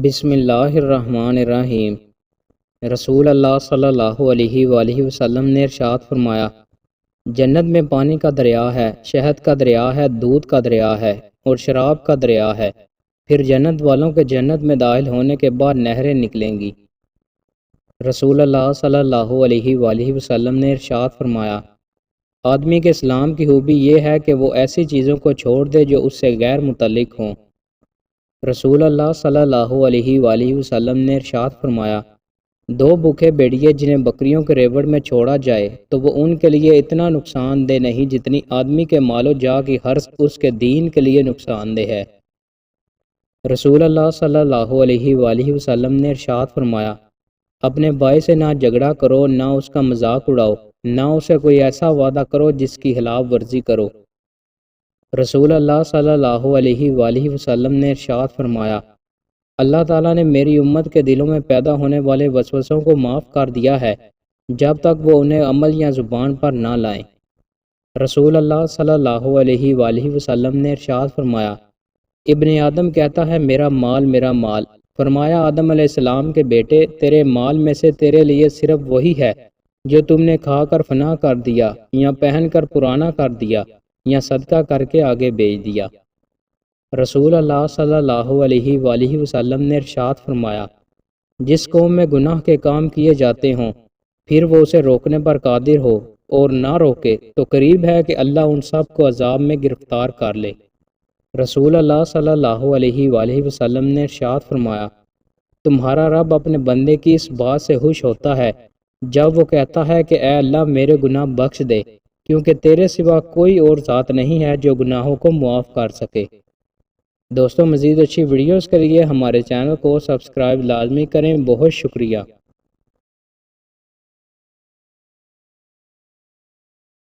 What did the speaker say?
بسم اللہ الرحمن الرحیم۔ رسول اللہ صلی اللہ علیہ وآلہ وسلم نے ارشاد فرمایا، جنت میں پانی کا دریا ہے، شہد کا دریا ہے، دودھ کا دریا ہے اور شراب کا دریا ہے۔ پھر جنت والوں کے جنت میں داخل ہونے کے بعد نہریں نکلیں گی۔ رسول اللہ صلی اللہ علیہ وآلہ وسلم نے ارشاد فرمایا، آدمی کے اسلام کی خوبی یہ ہے کہ وہ ایسی چیزوں کو چھوڑ دے جو اس سے غیر متعلق ہوں۔ رسول اللہ صلی اللہ علیہ وآلہ وسلم نے ارشاد فرمایا، دو بھوکے بھیڑیے جنہیں بکریوں کے ریوڑ میں چھوڑا جائے تو وہ ان کے لیے اتنا نقصان دہ نہیں جتنی آدمی کے مال و جاہ کی حرص اس کے دین کے لیے نقصان دہ ہے۔ رسول اللہ صلی اللہ علیہ وآلہ وسلم نے ارشاد فرمایا، اپنے بھائی سے نہ جھگڑا کرو، نہ اس کا مذاق اڑاؤ، نہ اسے کوئی ایسا وعدہ کرو جس کی خلاف ورزی کرو۔ رسول اللہ صلی اللہ علیہ وآلہ وسلم نے ارشاد فرمایا، اللہ تعالیٰ نے میری امت کے دلوں میں پیدا ہونے والے وسوسوں کو معاف کر دیا ہے جب تک وہ انہیں عمل یا زبان پر نہ لائیں۔ رسول اللہ صلی اللہ علیہ وآلہ وسلم نے ارشاد فرمایا، ابن آدم کہتا ہے میرا مال۔ فرمایا، آدم علیہ السلام کے بیٹے، تیرے مال میں سے تیرے لیے صرف وہی ہے جو تم نے کھا کر فنا کر دیا یا پہن کر پرانا کر دیا یا صدقہ کر کے آگے بھیج دیا۔ رسول اللہ صلی اللہ علیہ وآلہ وسلم نے ارشاد فرمایا، جس قوم میں گناہ کے کام کیے جاتے ہوں پھر وہ اسے روکنے پر قادر ہو اور نہ روکے تو قریب ہے کہ اللہ ان سب کو عذاب میں گرفتار کر لے۔ رسول اللہ صلی اللہ علیہ وآلہ وسلم نے ارشاد فرمایا، تمہارا رب اپنے بندے کی اس بات سے خوش ہوتا ہے جب وہ کہتا ہے کہ اے اللہ میرے گناہ بخش دے، کیونکہ تیرے سوا کوئی اور ذات نہیں ہے جو گناہوں کو معاف کر سکے۔ دوستوں، مزید اچھی ویڈیوز کے لیے ہمارے چینل کو سبسکرائب لازمی کریں۔ بہت شکریہ۔